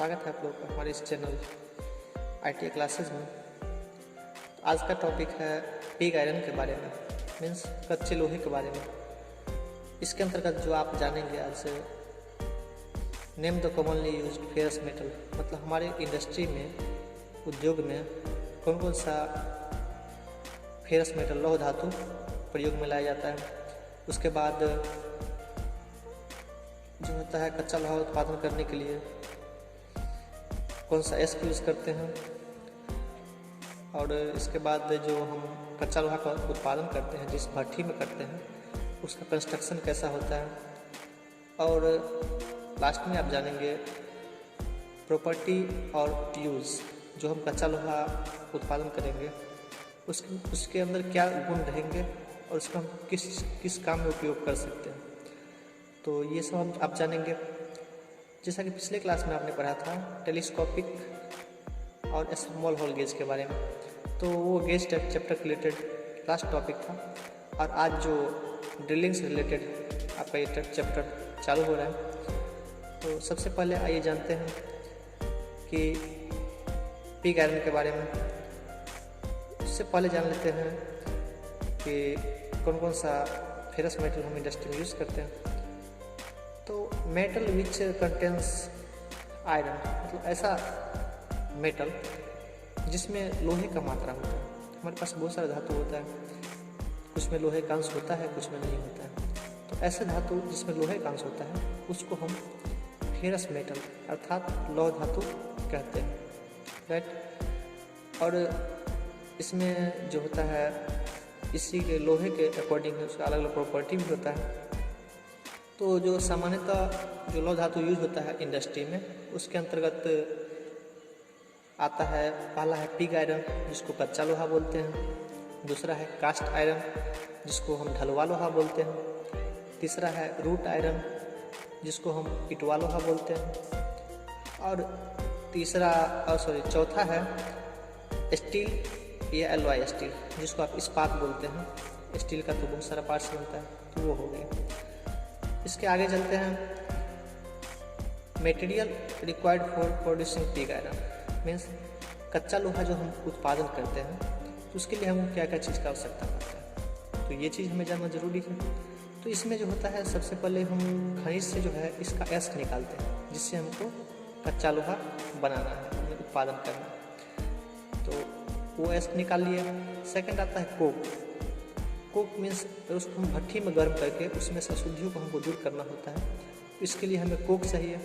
स्वागत है आप लोगों का हमारे इस चैनल आईटी क्लासेस में। आज का टॉपिक है पिग आयरन के बारे में, मीन्स कच्चे लोहे के बारे में। इसके अंतर्गत जो आप जानेंगे आज, name the commonly used ferrous metal, मतलब हमारे इंडस्ट्री में, उद्योग में कौन कौन सा फेरस मेटल लौह धातु प्रयोग में लाया जाता है। उसके बाद जो होता है कच्चा लोहा उत्पादन करने के लिए कौन सा एस्क यूज़ करते हैं, और इसके बाद जो हम कच्चा लोहा का उत्पादन करते हैं जिस भट्ठी में करते हैं उसका कंस्ट्रक्शन कैसा होता है, और लास्ट में आप जानेंगे प्रॉपर्टी और यूज़, जो हम कच्चा लोहा उत्पादन करेंगे उसके अंदर क्या गुण रहेंगे और उसका हम किस काम में उपयोग कर सकते हैं। तो ये सब हम आप जानेंगे। जैसा कि पिछले क्लास में आपने पढ़ा था टेलीस्कोपिक और स्मॉल होल गेज के बारे में, तो वो gauge chapter related last topic था, और आज जो ड्रिलिंग से रिलेटेड आपका ये चैप्टर चालू हो रहा है। तो सबसे पहले आइए जानते हैं कि पिग आयरन के बारे में। उससे पहले जान लेते हैं कि कौन कौन सा फेरस मेटल हम इंडस्ट्री में यूज़ करते हैं। तो मेटल विच कंटेंस आयरन, मतलब ऐसा मेटल जिसमें लोहे का मात्रा होता है। हमारे पास बहुत सारा धातु होता है, कुछ में लोहे का अंश होता है, कुछ में नहीं होता है। तो ऐसे धातु जिसमें लोहे का अंश होता है उसको हम फेरस मेटल अर्थात लौह धातु कहते हैं, राइट। और इसमें जो होता है इसी के लोहे के अकॉर्डिंग उसका अलग अलग प्रॉपर्टी भी होता है। तो जो सामान्यतः जो लौह धातु यूज होता है इंडस्ट्री में उसके अंतर्गत आता है, पहला है पिग आयरन जिसको कच्चा लोहा बोलते हैं, दूसरा है कास्ट आयरन जिसको हम ढलवा लोहा बोलते हैं, तीसरा है रूट आयरन जिसको हम इटवा लोहा बोलते हैं, और चौथा है स्टील या एलॉय स्टील जिसको आप इस्पात बोलते हैं। स्टील का तो बहुत सारा पार्ट्स बनता है, तो वो हो गए। इसके आगे चलते हैं material required for producing pig iron, means कच्चा लोहा जो हम उत्पादन करते हैं तो उसके लिए हमको क्या क्या चीज़ का आवश्यकता पड़ता है, तो ये चीज़ हमें जानना जरूरी है। तो इसमें जो होता है सबसे पहले हम खनिज से जो है इसका एस्क निकालते हैं जिससे हमको कच्चा लोहा बनाना है, उत्पादन करना है। तो वो एस्क निकाल लिए। सेकंड आता है कोक। कोक मीन्स उसको हम भट्ठी में गर्म करके उसमें से अशुद्धियों को हमको दूर करना होता है। इसके लिए हमें कोक चाहिए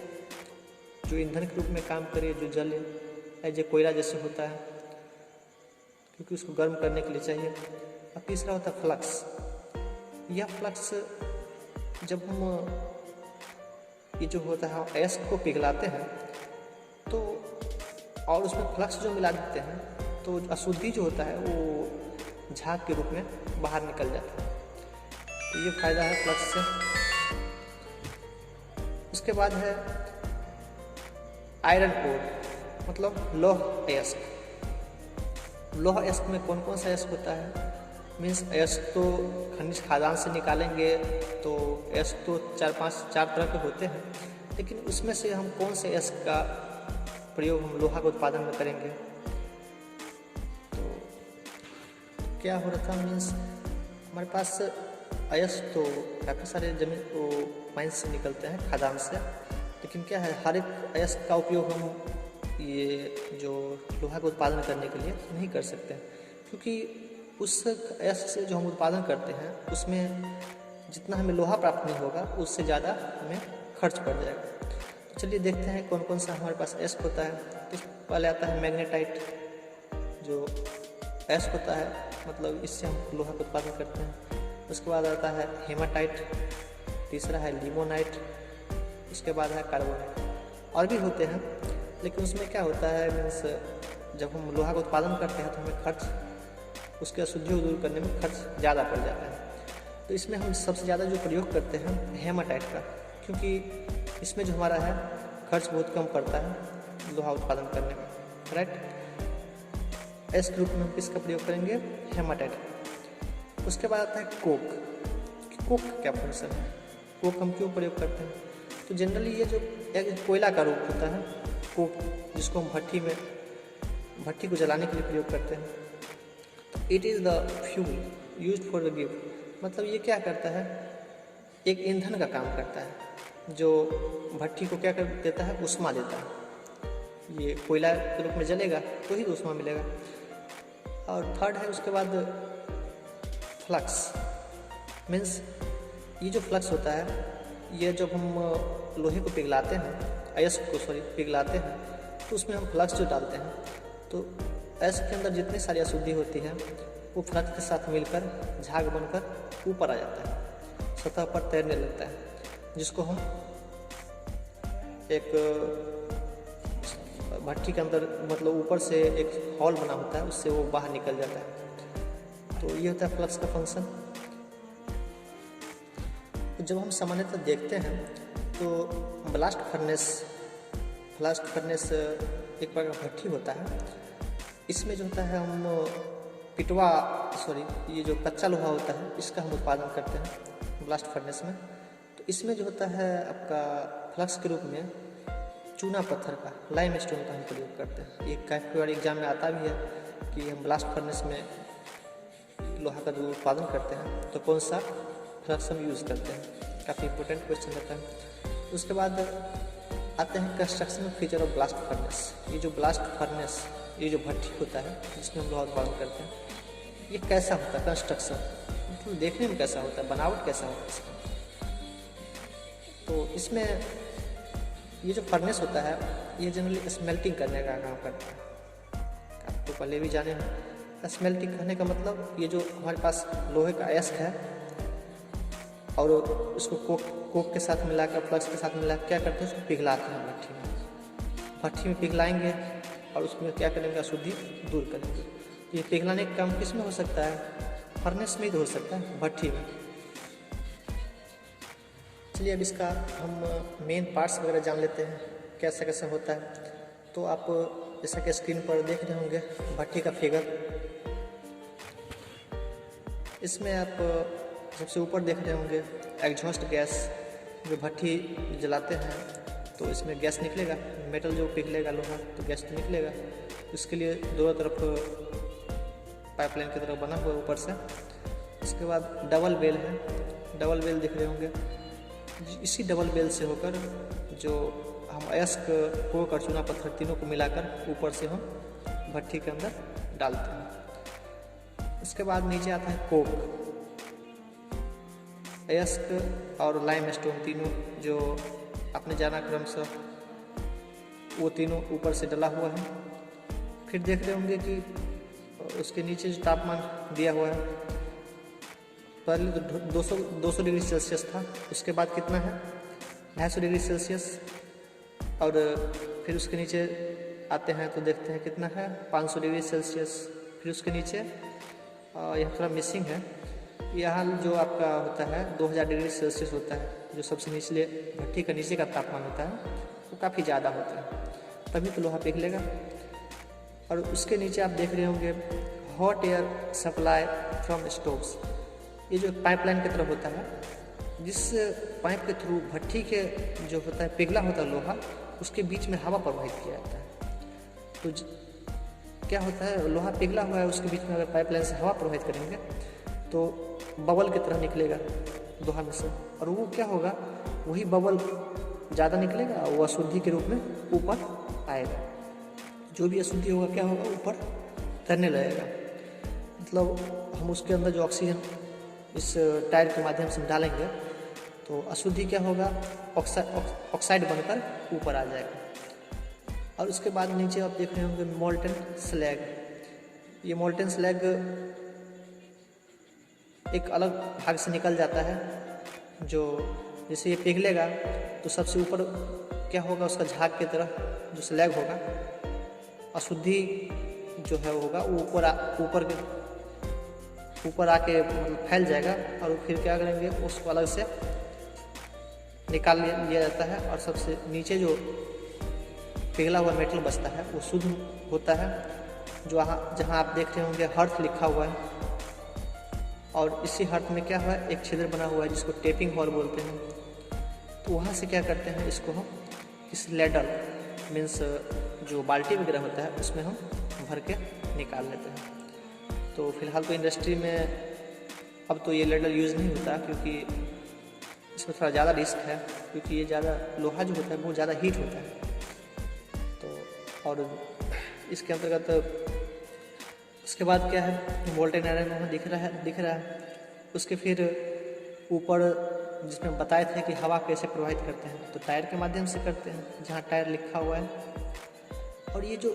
जो ईंधन के रूप में काम करे, जो जले एज कोयला जैसे होता है, क्योंकि उसको गर्म करने के लिए चाहिए। और तीसरा होता है फ्लक्स। यह फ्लक्स जब हम ये जो होता है एस्क को पिघलाते हैं तो और उसमें फ्लक्स जो मिला देते हैं तो अशुद्धि जो होता है वो झाग के रूप में बाहर निकल जाता है। तो ये फायदा है फ्लक्स से। उसके बाद है आयरन ओर, मतलब लौह एस्क। लौह एस्क में कौन कौन सा एस्क होता है, मीन्स एस्क तो खनिज खादान से निकालेंगे तो एस्क तो चार तरह के होते हैं, लेकिन उसमें से हम कौन से एस्क का प्रयोग हम लोहा के उत्पादन में करेंगे। क्या हो रहा था, मीन्स हमारे पास अयस्क तो काफ़ी सारे जमीन को माइन से निकलते हैं, खादान से, लेकिन क्या है हर एक अयस्क का उपयोग हम ये जो लोहा का उत्पादन करने के लिए नहीं कर सकते हैं, क्योंकि उस अयस्क से जो हम उत्पादन करते हैं उसमें जितना हमें लोहा प्राप्त नहीं होगा उससे ज़्यादा हमें खर्च पड़ जाएगा। तो चलिए देखते हैं कौन कौन सा हमारे पास अयस्क होता है। तो पहले आता है मैग्नेटाइट, जो एस्क होता है, मतलब इससे हम लोहा का उत्पादन करते हैं। उसके बाद आता है हेमाटाइट, तीसरा है लिमोनाइट, उसके बाद है कार्बोनाइट। और भी होते हैं, लेकिन उसमें क्या होता है, मीन्स जब हम लोहा का उत्पादन करते हैं तो हमें खर्च उसके अशुद्धियों को दूर करने में खर्च ज़्यादा पड़ जाता है। तो इसमें हम सबसे ज़्यादा जो प्रयोग करते हैं हेमाटाइट का, क्योंकि इसमें जो हमारा है खर्च बहुत कम पड़ता है लोहा उत्पादन करने में, राइट। एस्क रूप में हम इसका प्रयोग करेंगे हेमाटाइट। उसके बाद आता है कोक। कोक क्या फंक्शन है, कोक हम क्यों प्रयोग करते हैं, तो जनरली ये जो एक कोयला का रूप होता है कोक, जिसको हम भट्टी को जलाने के लिए प्रयोग करते हैं। तो it is the fuel used for the give, मतलब ये क्या करता है, एक ईंधन का काम करता है, जो भट्टी को क्या कर देता है, ऊष्मा देता है। ये कोयला के रूप में जलेगा तो ही ऊष्मा मिलेगा। और थर्ड है उसके बाद फ्लक्स, मीन्स ये जो फ्लक्स होता है, ये जब हम लोहे को पिघलाते हैं, अयस्क को पिघलाते हैं, तो उसमें हम फ्लक्स जो डालते हैं, तो अयस्क के अंदर जितनी सारी अशुद्धि होती है वो फ्लक्स के साथ मिलकर झाग बनकर ऊपर आ जाता है, सतह पर तैरने लगता है, जिसको हम एक भट्टी के अंदर, मतलब ऊपर से एक हॉल बना होता है, उससे वो बाहर निकल जाता है। तो ये होता है फ्लक्स का फंक्शन। तो जब हम सामान्यतः देखते हैं तो ब्लास्ट फर्नेस एक प्रकार का भट्टी होता है। इसमें जो होता है हम ये जो कच्चा लोहा होता है, इसका हम उत्पादन करते हैं ब्लास्ट फर्नेस में। तो इसमें जो होता है आपका फ्लक्स के रूप में चूना पत्थर का, लाइम स्टोन का हम प्रयोग करते हैं। ये काफ़ी बार एग्जाम में आता भी है कि हम ब्लास्ट फर्नेस में लोहा का जो उत्पादन करते हैं तो कौन सा फ्लक्स हम यूज़ करते हैं, काफ़ी इंपॉर्टेंट क्वेश्चन रहता है। उसके बाद आते हैं construction feature of blast furnace. ये जो ब्लास्ट फर्नेस, ये जो भट्टी होता है जिसमें हम लोहा उत्पादन करते हैं, ये कैसा होता है, कंस्ट्रक्शन मतलब देखने में कैसा होता है, बनावट कैसा होता है इसका। तो इसमें ये जो फर्नेस होता है ये जनरली स्मेल्टिंग करने का काम करता है। आप तो पहले भी जाने हैं, स्मेल्टिंग करने का मतलब ये जो हमारे पास लोहे का अयस्क है और उसको कोक के साथ मिलाकर, फ्लक्स के साथ मिलाकर क्या करते हैं, उसको पिघलाते हैं भट्टी में पिघलाएंगे और उसमें क्या करेंगे, अशुद्धि दूर करेंगे। ये पिघलाने का काम किस में हो सकता है, फर्नेस में ही हो सकता है, भट्टी में। चलिए अब इसका हम मेन पार्ट्स वगैरह जान लेते हैं कैसा कैसा होता है। तो आप जैसा कि स्क्रीन पर देख रहे होंगे भट्टी का फिगर, इसमें आप सबसे ऊपर देख रहे होंगे एग्जॉस्ट गैस, जो भट्टी जलाते हैं तो इसमें गैस निकलेगा, मेटल जो पिघलेगा लोहा तो गैस तो निकलेगा। इसके लिए दोनों तरफ पाइपलाइन की तरफ बना हुआ है ऊपर से। इसके बाद डबल बेल है, डबल बेल दिख रहे होंगे। इसी डबल बेल से होकर जो हम अयस्क, कोक और चूना पत्थर तीनों को मिलाकर ऊपर से हम भट्टी के अंदर डालते हैं। इसके बाद नीचे आता है कोक, अयस्क और लाइम स्टोन तीनों जो आपने जाना क्रमशः, वो तीनों ऊपर से डला हुआ है। फिर देख रहे होंगे कि उसके नीचे जो तापमान दिया हुआ है, पहले तो 200 डिग्री सेल्सियस था, उसके बाद कितना है 250 डिग्री सेल्सियस, और फिर उसके नीचे आते हैं तो देखते हैं कितना है 500 डिग्री सेल्सियस। फिर उसके नीचे यहाँ थोड़ा मिसिंग है, यहाँ जो आपका होता है 2000 डिग्री सेल्सियस होता है, जो सबसे निचले भट्टी का नीचे का तापमान होता है वो काफ़ी ज़्यादा होता है, तभी तो लोहा पिघलेगा। और उसके नीचे आप देख रहे होंगे hot air supply from stoves. ये जो पाइपलाइन की तरफ होता है, जिस पाइप के थ्रू भट्टी के जो होता है पिघला होता है लोहा, उसके बीच में हवा प्रवाहित किया जाता है। तो क्या होता है, लोहा पिघला हुआ है, उसके बीच में अगर पाइपलाइन से हवा प्रवाहित करेंगे तो बबल की तरह निकलेगा लोहा में से, और वो क्या होगा, वही बबल ज़्यादा निकलेगा, वो अशुद्धि के रूप में ऊपर आएगा। जो भी अशुद्धि होगा क्या होगा, ऊपर तैरने लगेगा। मतलब हम उसके अंदर जो ऑक्सीजन इस टायर के माध्यम से डालेंगे तो अशुद्धि क्या होगा, ऑक्साइड बनकर ऊपर आ जाएगा। और उसके बाद नीचे आप देख रहे होंगे मोल्टन स्लैग। ये मोल्टन स्लैग एक अलग भाग से निकल जाता है, जो जैसे ये पिघलेगा तो सबसे ऊपर क्या होगा, उसका झाग की तरह जो स्लैग होगा, अशुद्धि जो है होगा वो ऊपर आके फैल जाएगा, और फिर क्या करेंगे, उसको अलग से निकाल लिया जाता है, और सबसे नीचे जो पिघला हुआ मेटल बचता है वो शुद्ध होता है। जो जहाँ आप देख रहे होंगे हर्थ लिखा हुआ है, और इसी हर्थ में क्या हुआ है, एक छिद्र बना हुआ है जिसको टेपिंग हॉल बोलते हैं। तो वहाँ से क्या करते हैं, इसको हम इस लेडल मीन्स जो बाल्टी वगैरह होता है उसमें हम भर के निकाल लेते हैं। तो फिलहाल तो इंडस्ट्री में अब तो ये लेडल यूज़ नहीं होता, क्योंकि इसमें थोड़ा ज़्यादा रिस्क है, क्योंकि ये ज़्यादा लोहा जो होता है बहुत ज़्यादा हीट होता है। तो और इसके अंतर्गत उसके बाद क्या है, मोल्टेन आयरन वहाँ दिख रहा है। उसके फिर ऊपर जिसमें बताए थे कि हवा कैसे प्रवाहित करते हैं, तो टायर के माध्यम से करते हैं, जहाँ टायर लिखा हुआ है। और ये जो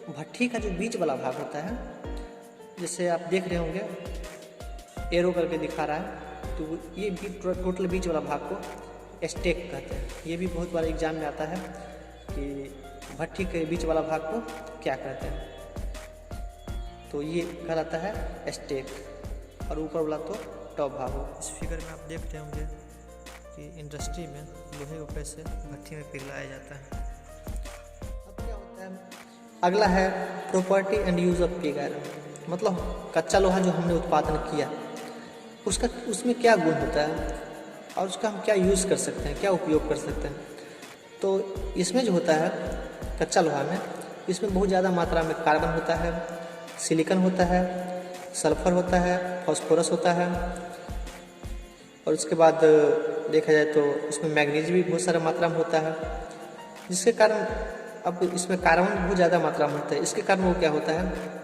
भट्ठी का जो बीच वाला भाग होता है, जैसे आप देख रहे होंगे एरो करके दिखा रहा है, तो ये भी टोटल बीच वाला भाग को स्टेक कहते हैं। ये भी बहुत बार एग्जाम में आता है कि भट्ठी के बीच वाला भाग को क्या कहते हैं, तो ये कहलाता है स्टेक, और ऊपर वाला तो टॉप भाग हो। इस फिगर में आप देख रहे होंगे कि इंडस्ट्री में लोहे को कैसे भट्ठी में पिघलाया जाता है। अब क्या होता है, अगला है property and use of pig iron, मतलब कच्चा लोहा जो हमने उत्पादन किया उसमें क्या गुण होता है और उसका हम क्या यूज़ कर सकते हैं, क्या उपयोग कर सकते हैं। तो इसमें जो होता है कच्चा लोहा में, इसमें बहुत ज़्यादा मात्रा में कार्बन होता है, सिलिकॉन होता है, सल्फर होता है, फास्फोरस होता है, और उसके बाद देखा जाए तो इसमें मैग्नीज भी बहुत सारा मात्रा में होता है, जिसके कारण अब इसमें कार्बन बहुत ज़्यादा मात्रा में होता है। इसके कारण वो क्या होता है,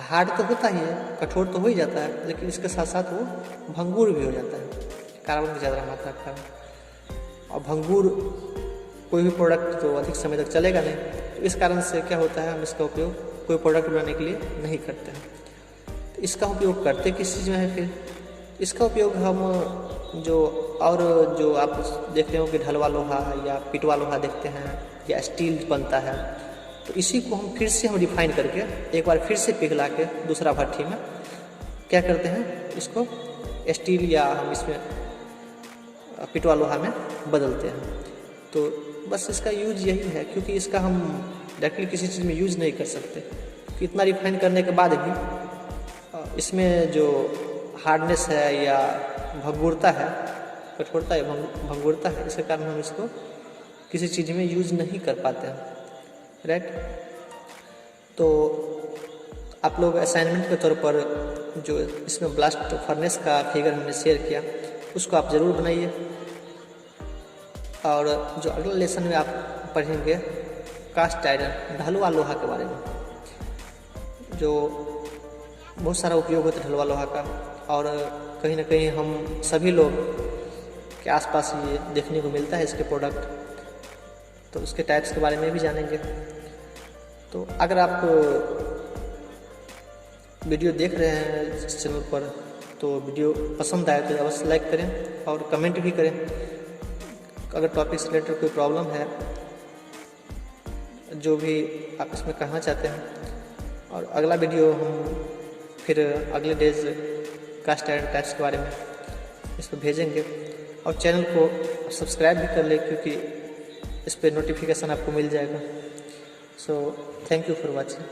हार्ड तो होता ही है, कठोर तो हो ही जाता है, लेकिन इसके साथ साथ वो भंगुर भी हो जाता है कार्बन की ज़्यादा मात्रा के कारण। और भंगुर कोई भी प्रोडक्ट तो अधिक समय तक चलेगा नहीं, तो इस कारण से क्या होता है, हम इसका उपयोग कोई प्रोडक्ट बनाने के लिए नहीं करते हैं। तो इसका उपयोग करते किस चीज़ में है, फिर इसका उपयोग हम जो आप देख रहे हो कि ढलवा लोहा या पिटवा लोहा देखते हैं, या स्टील बनता है, तो इसी को हम फिर से रिफाइन करके एक बार फिर से पिघला के दूसरा भट्ठी में क्या करते हैं, इसको स्टील या हम इसमें पिटवा लोहा में बदलते हैं। तो बस इसका यूज यही है, क्योंकि इसका हम डायरेक्टली किसी चीज़ में यूज नहीं कर सकते, क्योंकि इतना रिफाइन करने के बाद भी इसमें जो हार्डनेस है या भंगुरता है, कठोरता या भंगुरता है, इसके कारण हम इसको किसी चीज़ में यूज नहीं कर पाते हैं, राइट। तो आप लोग असाइनमेंट के तौर पर जो इसमें ब्लास्ट फर्नेस का फिगर हमने शेयर किया उसको आप ज़रूर बनाइए, और जो अगले लेसन में आप पढ़ेंगे कास्ट आयरन ढलवा लोहा के बारे में, जो बहुत सारा उपयोग होता है ढलवा लोहा का, और कहीं ना कहीं हम सभी लोग के आसपास ये देखने को मिलता है इसके प्रोडक्ट, तो उसके टाइप्स के बारे में भी जानेंगे। तो अगर आप वीडियो देख रहे हैं इस चैनल पर, तो वीडियो पसंद आए तो अवश्य लाइक करें और कमेंट भी करें। अगर टॉपिक से रिलेटेड कोई प्रॉब्लम है, जो भी आप इसमें कहना चाहते हैं, और अगला वीडियो हम फिर अगले डेज कास्ट आयरन टाइप्स के बारे में इस पर भेजेंगे। और चैनल को सब्सक्राइब भी कर ले, क्योंकि इस पर नोटिफिकेशन आपको मिल जाएगा। So thank you for watching.